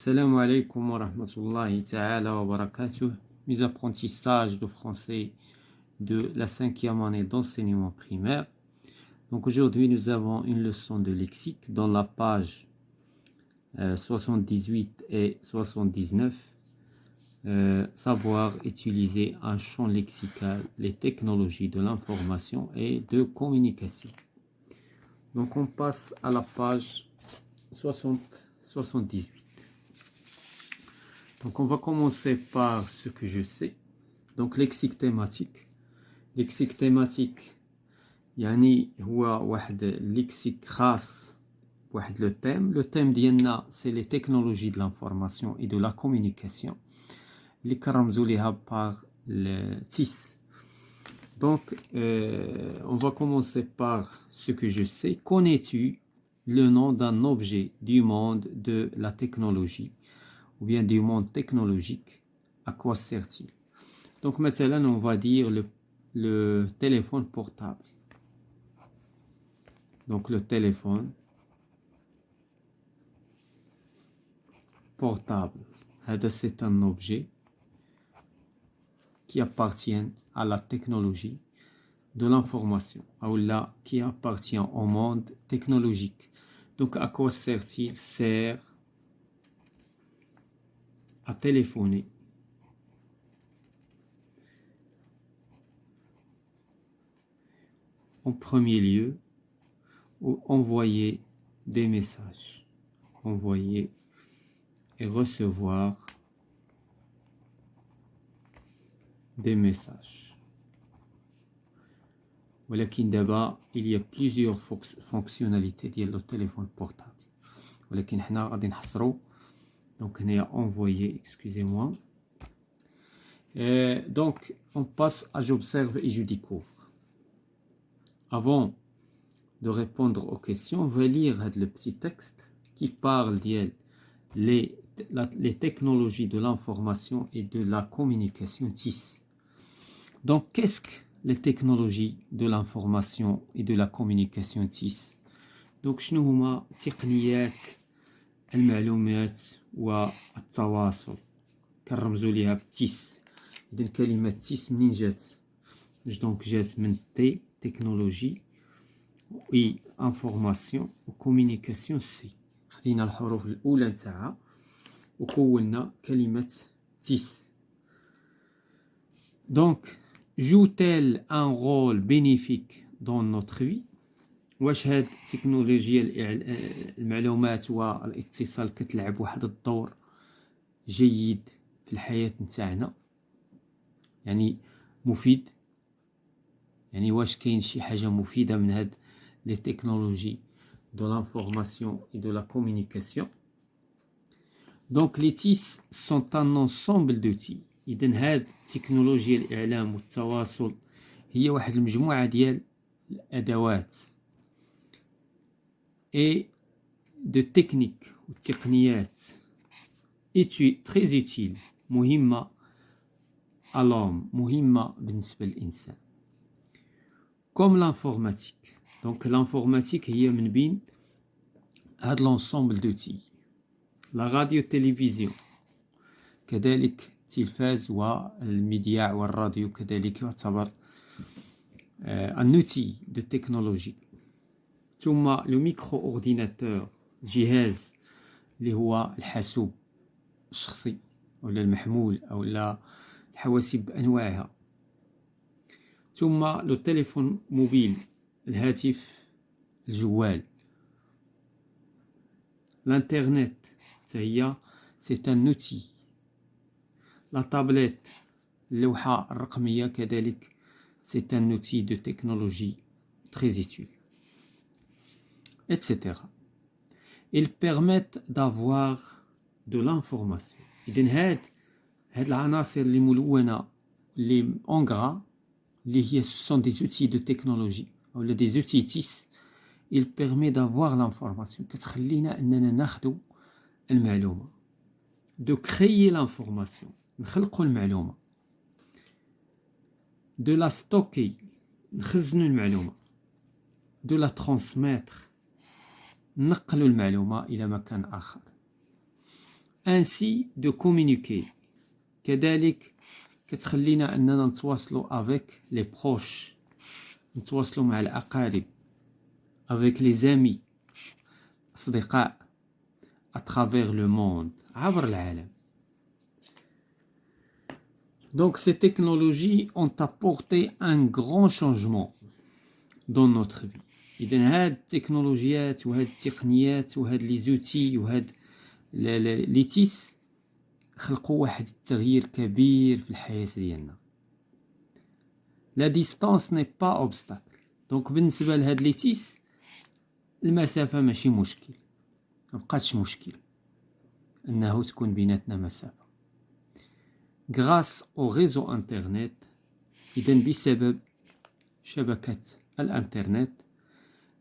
Salam alaikum wa rahmatullahi ta'ala wa barakatuh. Mes apprentissages de français de la 5e année d'enseignement primaire. Donc aujourd'hui, nous avons une leçon de lexique dans la page 78 et 79. Savoir utiliser un champ lexical, les technologies de l'information et de communication. Donc on passe à la page 78. Donc on va commencer par ce que je sais. Donc lexique thématique. lexique thématique يعني هو واحد lexique خاص بواحد le thème. Le thème ديالنا c'est les technologies de l'information et de la communication اللي كنرمزوا ليها par le TIS. Donc on va commencer par ce que je sais. Connais-tu le nom d'un objet du monde de la technologie ou bien du monde technologique? À quoi sert-il? Donc maintenant on va dire le téléphone portable. Donc le téléphone portable, c'est un objet qui appartient à la technologie de l'information, ou là qui appartient au monde technologique. Donc à quoi sert-il? Sert à téléphoner, en premier lieu, ou envoyer des messages, envoyer et recevoir des messages. ولكن دابا il y a plusieurs fonctionnalités ديال le téléphone portable. ولكن حنا غادي نحصروا donc هنايا envoyer, excusez-moi. Donc on passe à j'observe et je découvre. Avant de répondre aux questions, on va lire le petit texte qui parle de les technologies de l'information et de la communication TIS. Donc, qu'est-ce que les technologies de l'information et de la communication TIS? Donc, شنو هما تقنيات المعلومات والتواصل كنرمزوا ليها بالتيس. إذن كلمة تيس منين جات؟ دونك جات من تي تكنولوجي و انفورماسيون و كومونيكاسيون سي. خدينا الحروف الأولى نتاعها وكونا كلمة TIS. Donc, joue-t-elle un rôle bénéfique dans notre vie? واش هاد التكنولوجيا المعلومات والاتصال كتلعب واحد الدور جيد في الحياة نتاعنا؟ يعني مفيد؟ يعني واش كاين شي حاجة مفيدة من هاد les technologies de l'information et de la communication. Donc les TIS sont un ensemble d'outils. إذن هاد تكنولوجيا الإعلام والتواصل هي واحد المجموعة ديال الأدوات et de techniques والتقنيات très utiles مهمة à l'homme, مهمة بالنسبة للإنسان. Comme l'informatique. Donc l'informatique هي من بين هاد l'ensemble d'outils. La radio-télévision كذلك التلفاز والمذياع والراديو كذلك يعتبر un outil de technologie. ثم le micro-ordinateur جهاز اللي هو الحاسوب الشخصي ولا المحمول أو لا الحواسيب بأنواعها. ثم لو تليفون موبيل الهاتف الجوال. الانترنت هي c'est un outil. La tablette اللوحة الرقمية كذلك c'est un outil de technologie très utile, etc. Ils permettent d'avoir de l'information. إذن هاد العناصر اللي ملونة اللي en gras اللي هي ce sont des outils de technologie ou des outils TIS. Il permet d'avoir l'information كتخلينا أننا ناخدو المعلومة. De créer l'information نخلقو المعلومة. De la stocker نخزنو المعلومة. De la transmettre نقلو المعلومة إلى مكان آخر. ainsi de communiquer كذلك كتخلينا أننا نتواصلوا avec les proches نتواصلوا مع الأقارب avec les amis أصدقاء à travers le monde عبر العالم. Donc ces technologies ont apporté un grand changement dans notre vie. إذن هاد التكنولوجيات وهاد التقنيات وهاد لي زوتي وهاد لي تيس خلقوا واحد التغيير كبير في الحياة ديالنا. La distance n'est pas obstacle. Donc بالنسبة لهاد لي تيس المسافة ماشي مشكل، مبقاتش مشكل أنه تكون بيناتنا مسافة. Grâce au réseau internet إذن بسبب شبكة الانترنت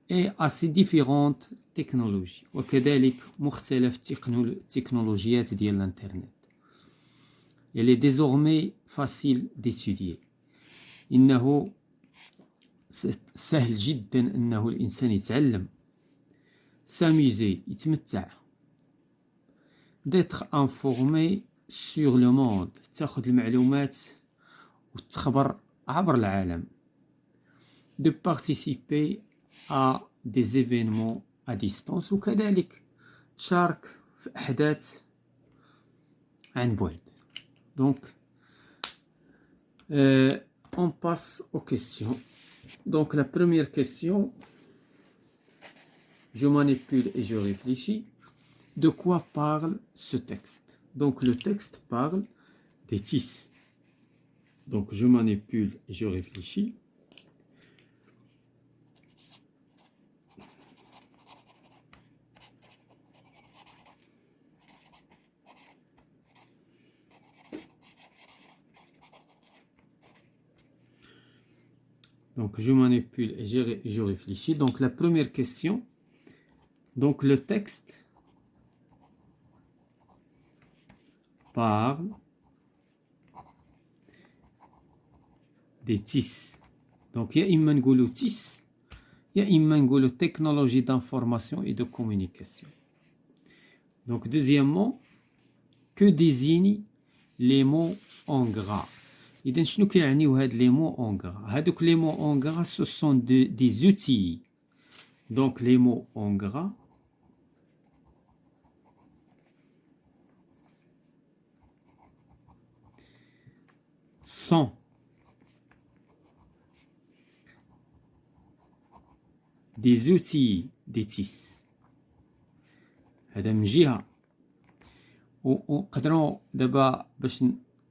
et à ces différentes technologies وكذلك مختلف التكنولوجيات ديال الانترنت. Il est désormais facile d'étudier. إنه سهل جدا أنه الإنسان يتعلم، s'amuser يتمتع، d'être informé sur le monde تاخذ المعلومات وتخبر عبر العالم، de participer à des événements à distance وكذلك شارك في أحداث عن بعد. Donc on passe aux questions. Donc la première question, je manipule et je réfléchis. De quoi parle ce texte? Donc le texte parle des tisses. Donc je manipule et je réfléchis. Donc je manipule et je réfléchis. Donc la première question, donc le texte parle des TIS. Donc il y a إما نقولوا TIS يا إما نقولوا technologie d'information et de communication. Donc deuxièmement, que désignent les mots en gras? إذن شنو كيعنيو هاد les mots en gras؟ هادوك les mots en gras ce sont des outils. Donc les mots en gras sont des outils des TIS. هذا من جهة، وقدروا دابا باش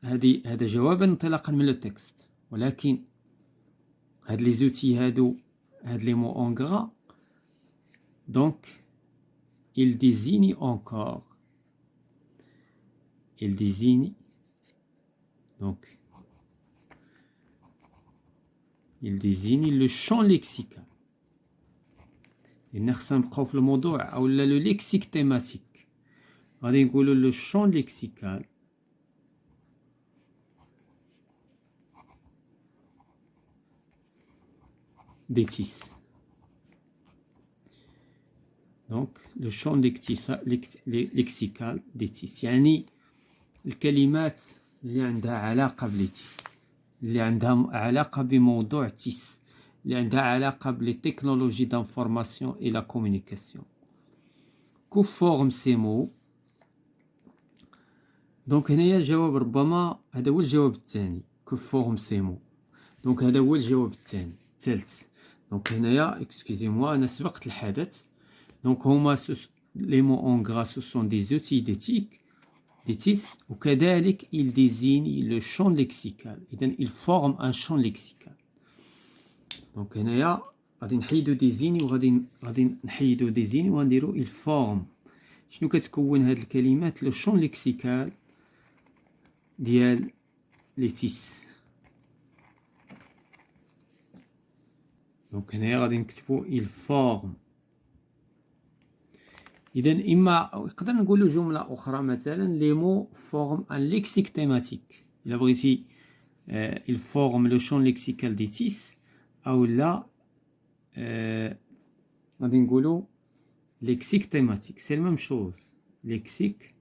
هذا جوابا انطلاقا من التكست، ولكن هاد لي زوتي هادو هاد لي مو en gras donc il désigne encore le champ lexical. خصنا نبقاو في الموضوع اولا لو ليكسيك تيماتيك، غادي نقولوا لو champ lexical des TIS. Donc le champ lexical des TIS يعني الكلمات اللي عندها علاقة بالتيس، اللي عندها علاقة بموضوع تيس، اللي عندها علاقة بلي تكنولوجي دانفورماسيون et la communication. Que forment ces mots؟ دونك هنايا الجواب ربما هذا هو الجواب الثاني. Que forment ces mots؟ دونك هذا هو الجواب الثالث. دونك هنايا excusez-moi أنا سبقت الحدث. دونك هما les mots en gras ce sont des outils d'éthique des TIS وكذلك il désigne le champ lexical. إذن il forme un champ lexical. دونك هنايا غادي نحيدو ديزيني وغادي نحيدو ديزيني وغنديرو il forme. شنو كتكون هاد الكلمات لو champ lexical ديال لي تيس. دونك هنايا غادي نكتبو il forme. إذن إما نقدر نقولو جملة أخرى مثلا les mots forment un lexique thématique. إلا بغيتي il forme le champ lexical des TIS أو لا غادي نقولو lexique thématique. C'est la même chose. lexique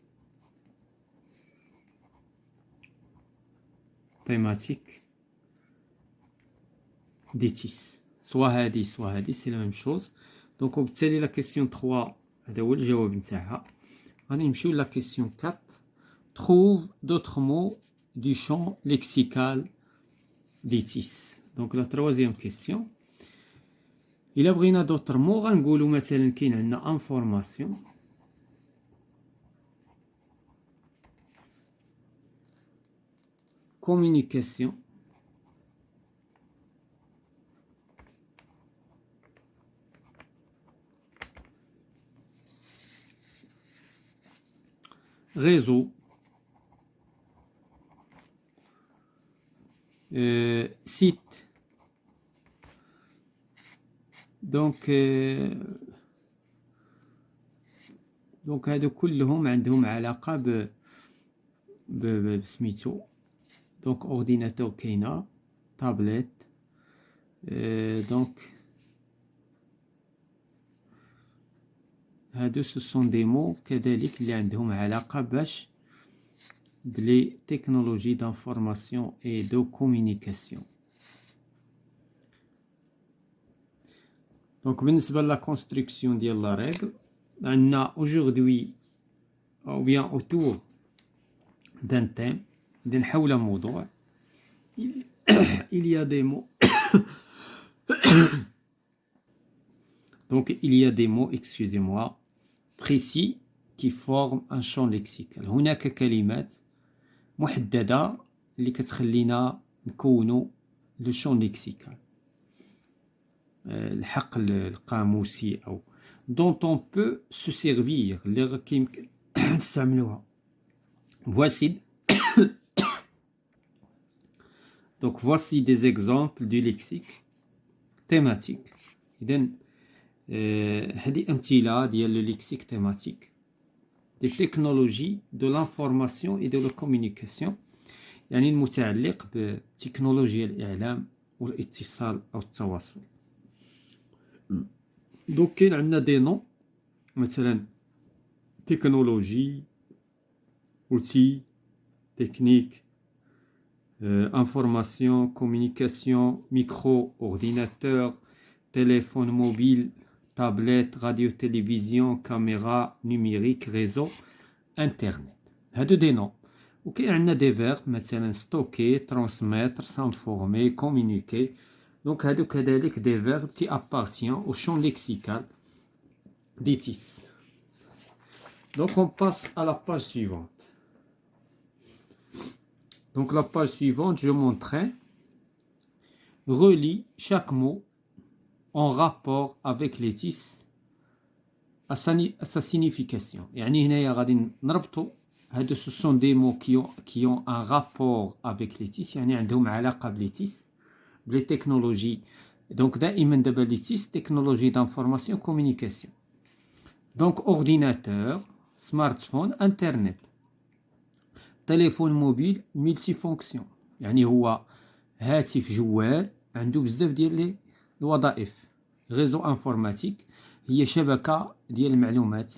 thématique des tis. Soit هذه c'est la même chose. Donc وبالتالي la question 3 هذا هو الجواب نتاعها. غادي نمشيو la question 4. Trouve d'autres mots du champ lexical des tis. Donc la troisième question. إلا بغينا d'autres mots غنقولوا مثلا كاين عندنا information, communication, réseau, site. دونك هادو كلهم عندهم علاقة بسميتو. دونك اورديناتور كاينة، تابلت. دونك هادو سوسون دي مو كذلك اللي عندهم علاقة باش بلي تكنولوجي دانفورماسيون اي دو كومونيكاسيون. دونك بالنسبة لا كونستركسيون ديال لا ريغل عندنا اوجوردي او بيان اوتور دان تيم، إذن حول موضوع. il y a des mots donc il y a des mots, excusez-moi, précis qui forment un champ lexical. هناك كلمات محددة اللي كتخلينا نكونوا لو champ lexical، الحقل القاموسي أو dont on peut se servir اللي كيمكن نستعملوها. Voici donc voici des exemples du lexique thématique. إذن هذه أمثلة ديال لو lexique thématique des technologies de l'information et de la communication، يعني المتعلق بتكنولوجيا الإعلام والاتصال أو التواصل. دونك كاين عندنا دي نون مثلا تكنولوجي، outil, technique, information, communication, micro, ordinateur, téléphone mobile, tablette, radio-télévision, caméra numérique, réseau, internet. هادو دي نون. وكاين عندنا دي فيرب مثلا ستوكي، ترانسميتر، سانفورمي، كومونيكي. دونك هادو كذلك دي فيرب qui appartient au champ lexical des TIS. Donc on passe à la page suivante. Donc la page suivante, je montrerai, relie chaque mot en rapport avec les tis à sa signification. يعني هنايا غادي نربطوا هادو ce sont des mots qui ont un rapport avec les tis، يعني عندهم علاقة بلي تيس، بلي تكنولوجي. donc دائما دابا لي تيس تكنولوجي d'information communication. donc ordinateur، smartphone، internet، تليفون موبيل، ملتي فونكسيون، يعني هو هاتف جوال عنده بزاف ديال الوظائف. ريزو انفورماتيك هي شبكة ديال المعلومات.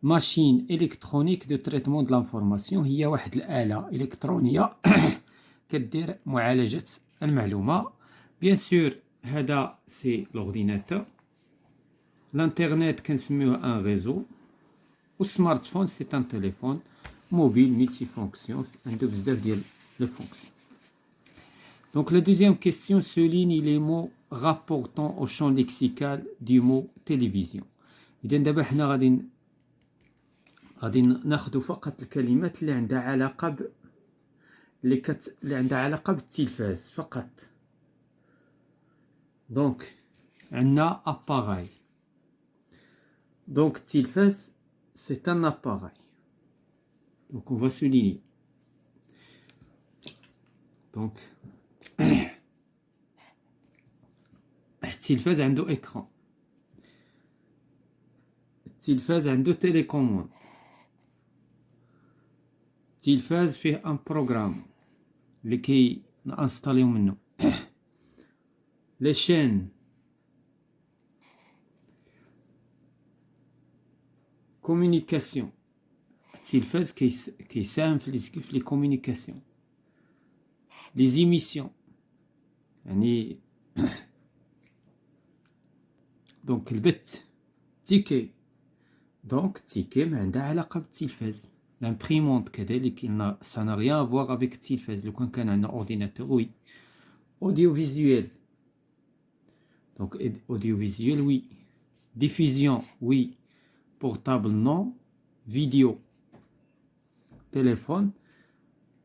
ماشين الكترونيك دو تريتمون دو لانفورماسيون هي واحد الآلة إلكترونية كدير معالجة المعلومة. بيان سور هذا سي لورديناتور. الانترنت كنسميوه ان ريزو. والسمارت فون سي ان تليفون mobile multifonction عنده بزاف ديال les fonctions. Donc la deuxième question souligne les mots rapportant au champ lexical du mot télévision. إذا دابا حنا غادي ناخذ فقط الكلمات اللي عندها علاقة اللي عندها علاقة بالتلفاز فقط. دونك عندنا appareil. دونك التلفاز c'est un appareil. Donc on va souligner. Donc التلفاز عنده écran. التلفاز عنده télécommande. التلفاز فيه ان بروغرام اللي كي نانستاليو منه. لي شين، كومونيكاسيون. التلفاز كيساهم في لي كومونيكاسيون. les émissions يعني دونك البث تيكي دونك تيكي ما عندها علاقة بالتلفاز لامبريمونت كذلك ça n'a rien à voir avec التلفاز لو كان عندنا اورديناتور وي audiovisuel donc audiovisuel oui diffusion oui portable non vidéo téléphone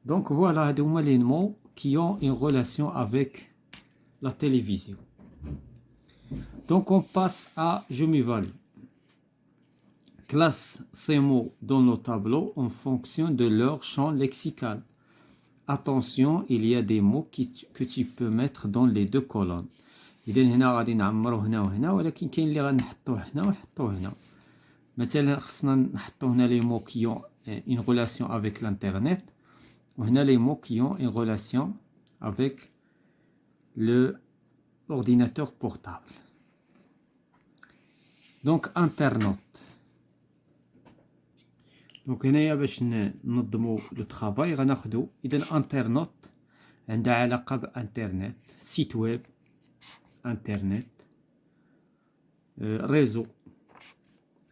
donc voilà هادو هما les mots qui ont une relation avec la télévision. Donc on passe à je m'évalue. Classe ces mots dans nos tableaux en fonction de leur champ lexical. Attention, il y a des mots que tu peux mettre dans les deux colonnes. إذا هنا غادي نعمرو هنا وهنا ولكن كاين اللي غنحطوه هنا ونحطوه هنا. مثلا خصنا نحطو هنا les mots qui ont une relation avec l'internet وهنا les mots qui ont une relation avec l'ordinateur portable. Donc internet. Donc هنايا باش ننظمو لو طرافاي غناخدو اذا انترنت عندها علاقه بانترنت سيت ويب انترنت ريزو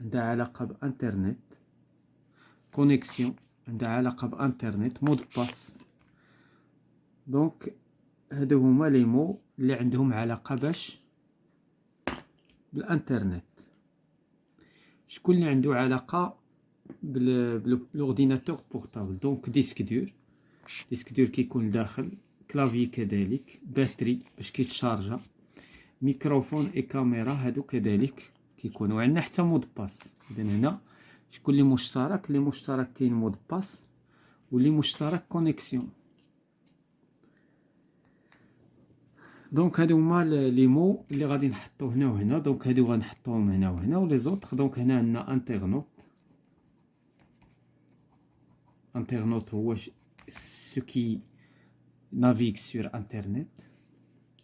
عندها علاقه بانترنت كونيكسيون عندها علاقه بانترنت مود باس. دونك هادو هما لي مو اللي عندهم علاقه باش بالانترنت. شكون اللي عنده علاقه بالاورديناتور بورتابل؟ دونك ديسك دور كيكون داخل كلافي كذلك باتري باش كيتشارجا ميكروفون اي كاميرا هادو كذلك كيكونوا عندنا حتى مود باس. اذا هنا شكون اللي مشترك؟ اللي مشترك كاين مود باس واللي مشترك كونيكسيون. دونك هادو هما لي مو اللي غادي نحطو هنا وهنا. دونك هادو غنحطوهم هنا وهنا ولي زوطخ. دونك هنا عندنا انترنت. انترنت هو ce qui navigue sur internet.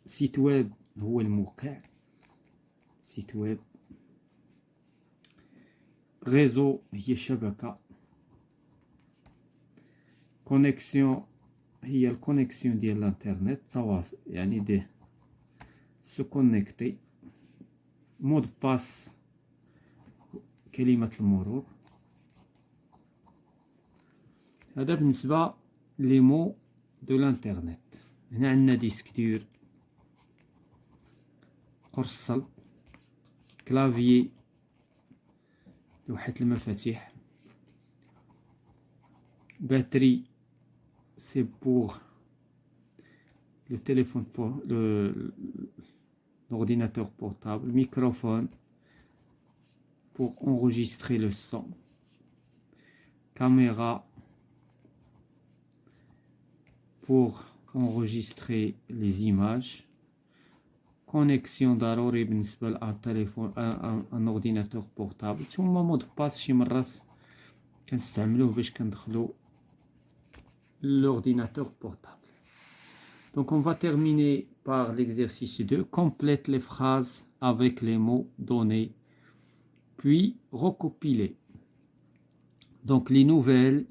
سيت ويب هو الموقع سيت ويب. ريزو هي الشبكة. كونيكسيون هي الكونيكسيون ديال الانترنت تواصل يعني دي سو كونيكتي. مود باس كلمة المرور. هذا بالنسبة لي مو دو الانترنت. هنا عندنا ديسك دور قرص صلب كلافيي لوحة المفاتيح باتري c'est pour le téléphone pour l'ordinateur portable microphone pour enregistrer le son caméra pour enregistrer les images connexion ضروري بالنسبة لأن téléphone un ordinateur portable ثم مود باس شي مرات كنستعملوه باش كندخلو l'ordinateur portable. Donc on va terminer par l'exercice 2. Complète les phrases avec les mots donnés puis recopier. Donc les nouvelles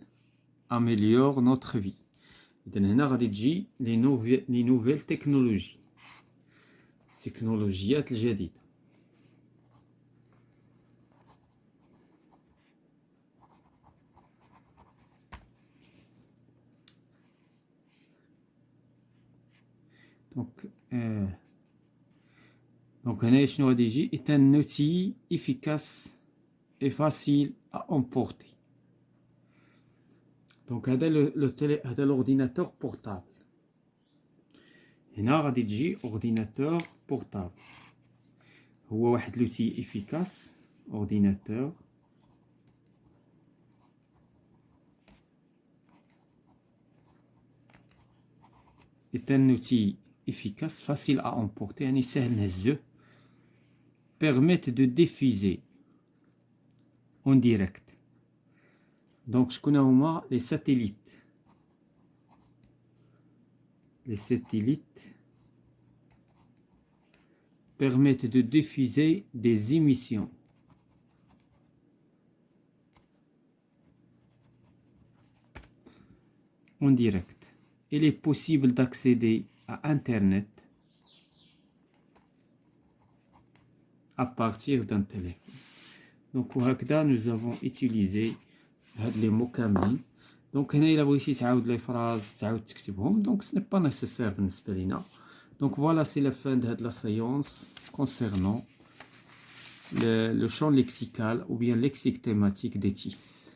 améliorent notre vie. إذن هنا غادي تجي les nouvelles technologies. التكنولوجيات الجديدة. Donc هنا شنو غادي يجي؟ est un outil efficace et facile à emporter. Donc هذا l'ordinateur portable. هنا غادي تجي ordinateur portable. هو واحد l'outil efficace ordinateur est un outil efficace facile à emporter يعني سهل نهزوه permettent de diffuser en direct. Donc شكون هما les satellites. Les satellites permettent de diffuser des émissions en direct. il est possible d'accéder à Internet à partir d'un téléphone. Donc, nous avons utilisé les mots كاملين. Donc, هنا إلا بغيتي تعاود les phrases تعاود تكتبهم. Donc, ce n'est pas nécessaire بالنسبة لينا. Donc, voilà, c'est la fin de la séance concernant le champ lexical ou bien lexique thématique des TIS.